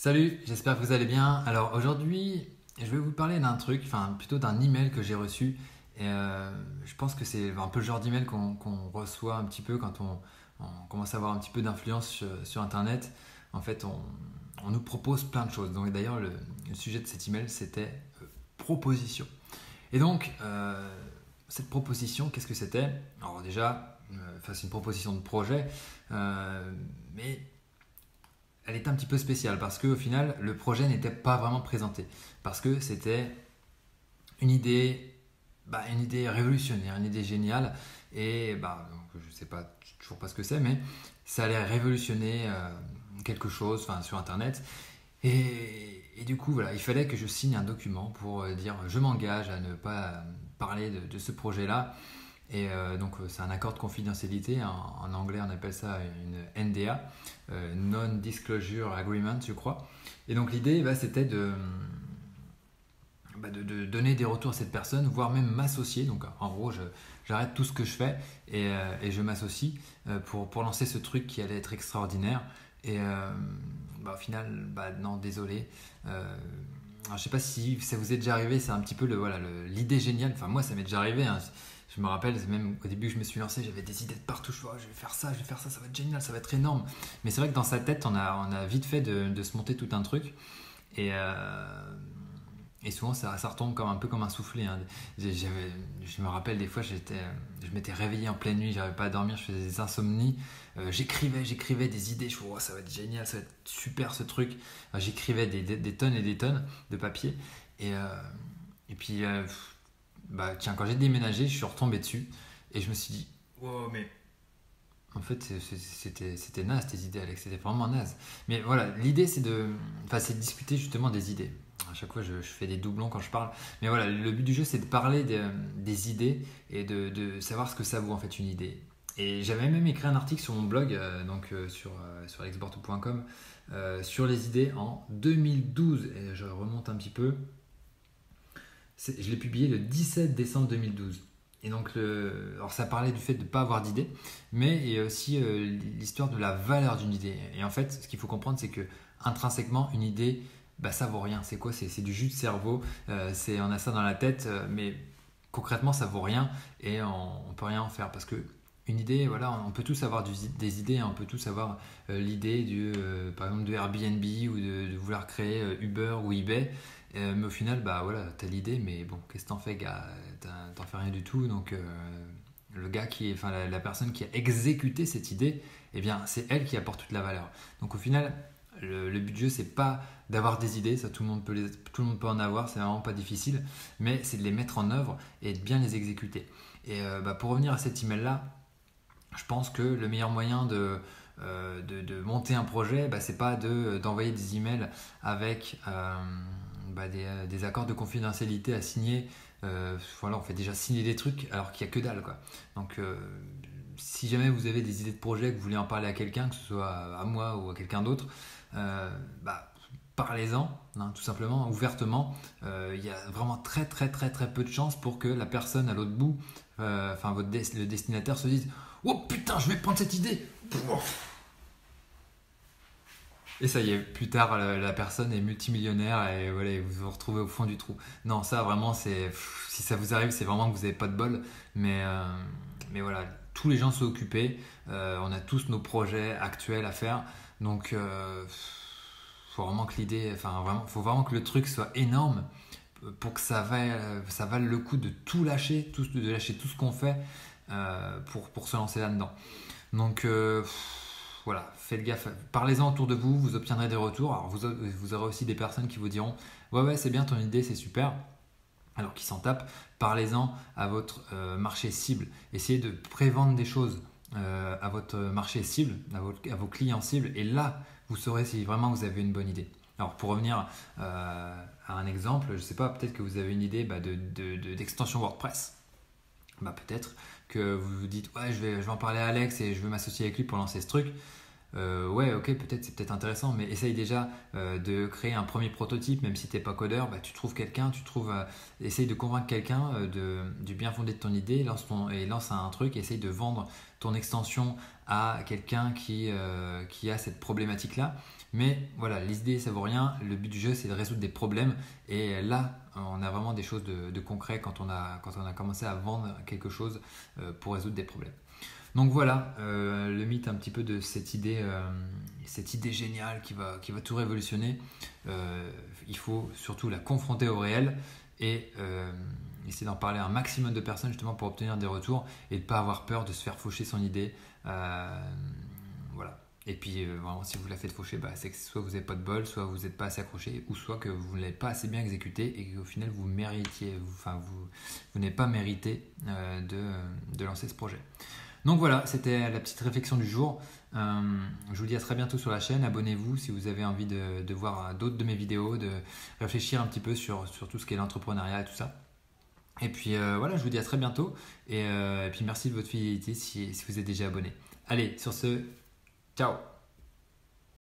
Salut, j'espère que vous allez bien. Alors aujourd'hui, je vais vous parler d'un truc, enfin plutôt d'un email que j'ai reçu. Et je pense que c'est un peu le genre d'email qu'on reçoit un petit peu quand on commence à avoir un petit peu d'influence sur Internet. En fait, on nous propose plein de choses. Donc d'ailleurs, le sujet de cet email, c'était proposition. Et donc, cette proposition, qu'est-ce que c'était? Alors déjà, c'est une proposition de projet, mais elle était un petit peu spéciale parce qu'au final, le projet n'était pas vraiment présenté. Parce que c'était une idée, une idée révolutionnaire, une idée géniale. Et donc, je ne sais pas toujours pas ce que c'est, mais ça allait révolutionner quelque chose sur Internet. Et du coup, voilà, il fallait que je signe un document pour dire je m'engage à ne pas parler de ce projet-là. Et donc, c'est un accord de confidentialité. En anglais, on appelle ça une NDA, Non-Disclosure Agreement, je crois. Et donc, l'idée, c'était de donner des retours à cette personne, voire même m'associer. Donc, en gros, j'arrête tout ce que je fais et je m'associe pour lancer ce truc qui allait être extraordinaire. Et au final, non, désolé. Alors, je sais pas si ça vous est déjà arrivé, c'est un petit peu l'idée géniale. Enfin, moi, ça m'est déjà arrivé, hein. Je me rappelle, même au début que je me suis lancé, j'avais des idées de partout. Je je vais faire ça, ça va être génial, ça va être énorme. Mais c'est vrai que dans sa tête, on a vite fait de se monter tout un truc. Et, et souvent, ça retombe un peu comme un soufflet, hein. Je me rappelle des fois, je m'étais réveillé en pleine nuit, j'arrivais pas à dormir, je faisais des insomnies. J'écrivais des idées, je me disais, oh, ça va être génial, ça va être super ce truc. J'écrivais des tonnes et des tonnes de papier. Et puis, tiens, quand j'ai déménagé, je suis retombé dessus et je me suis dit, wow, mais en fait, c'était naze tes idées, Alex, c'était vraiment naze. Mais voilà, l'idée, c'est de discuter justement des idées. À chaque fois, je fais des doublons quand je parle. Mais voilà, le but du jeu, c'est de parler des idées et de savoir ce que ça vaut en fait une idée. Et j'avais même écrit un article sur mon blog, sur alexborto.com, sur les idées en 2012. Et je remonte un petit peu. Je l'ai publié le 17 décembre 2012. Et donc, alors ça parlait du fait de ne pas avoir d'idée, mais il y a aussi l'histoire de la valeur d'une idée. Et en fait, ce qu'il faut comprendre, c'est que intrinsèquement, une idée, ça vaut rien. C'est quoi? C'est du jus de cerveau. On a ça dans la tête, mais concrètement, ça vaut rien et on ne peut rien en faire parce que une idée, voilà, on peut tous avoir des idées, on peut tous avoir l'idée par exemple de Airbnb ou de vouloir créer Uber ou eBay. Mais au final, voilà, t'as l'idée, mais bon, qu'est-ce que t'en fais, gars? T'en fais rien du tout. Donc, le gars la personne qui a exécuté cette idée, eh bien, c'est elle qui apporte toute la valeur. Donc, au final, le but du jeu, c'est pas d'avoir des idées, ça tout le monde peut en avoir, c'est vraiment pas difficile, mais c'est de les mettre en œuvre et de bien les exécuter. Et pour revenir à cet email-là, je pense que le meilleur moyen de monter un projet, c'est pas d'envoyer des emails avec des accords de confidentialité à signer. Voilà, on fait déjà signer des trucs alors qu'il n'y a que dalle, quoi. Donc, si jamais vous avez des idées de projet, que vous voulez en parler à quelqu'un, que ce soit à moi ou à quelqu'un d'autre, parlez-en, hein, tout simplement, ouvertement. Il y a vraiment très très très très peu de chances pour que la personne à l'autre bout, le destinataire se dise oh putain, je vais prendre cette idée. Et ça y est, plus tard, la personne est multimillionnaire et voilà, vous vous retrouvez au fond du trou. Non, ça vraiment, si ça vous arrive, c'est vraiment que vous n'avez pas de bol. Mais voilà, tous les gens sont occupés. On a tous nos projets actuels à faire. Donc, faut vraiment que faut vraiment que le truc soit énorme pour que ça vale le coup de tout lâcher, de lâcher tout ce qu'on fait pour se lancer là-dedans. Donc, voilà, faites gaffe, parlez-en autour de vous, vous obtiendrez des retours. Alors vous aurez aussi des personnes qui vous diront ouais c'est bien ton idée, c'est super, alors qu'ils s'en tapent. Parlez-en à votre marché cible, essayez de prévendre des choses à votre marché cible, à vos clients cibles, et là vous saurez si vraiment vous avez une bonne idée. Alors pour revenir à un exemple, je ne sais pas, peut-être que vous avez une idée d'extension WordPress. Peut-être que vous vous dites ouais, je vais en parler à Alex et je veux m'associer avec lui pour lancer ce truc. ouais, ok, peut-être c'est peut-être intéressant, mais essaye déjà de créer un premier prototype, même si tu n'es pas codeur, tu trouves quelqu'un, essaye de convaincre quelqu'un du bien fondé de ton idée, lance un truc, essaye de vendre ton extension à quelqu'un qui a cette problématique-là. Mais voilà, l'idée ça vaut rien, le but du jeu c'est de résoudre des problèmes, et là on a vraiment des choses de concret quand on a commencé à vendre quelque chose pour résoudre des problèmes. Donc voilà, le mythe un petit peu de cette idée géniale qui va tout révolutionner. Il faut surtout la confronter au réel et essayer d'en parler à un maximum de personnes justement pour obtenir des retours et de ne pas avoir peur de se faire faucher son idée. Voilà. Et puis vraiment, si vous la faites faucher, c'est que soit vous n'avez pas de bol, soit vous n'êtes pas assez accroché, ou soit que vous ne l'avez pas assez bien exécuté et qu'au final vous n'avez pas mérité de lancer ce projet. Donc voilà, c'était la petite réflexion du jour. Je vous dis à très bientôt sur la chaîne. Abonnez-vous si vous avez envie de voir d'autres de mes vidéos, de réfléchir un petit peu sur tout ce qu'est l'entrepreneuriat et tout ça. Et puis voilà, je vous dis à très bientôt. Et puis merci de votre fidélité si vous êtes déjà abonné. Allez, sur ce, ciao!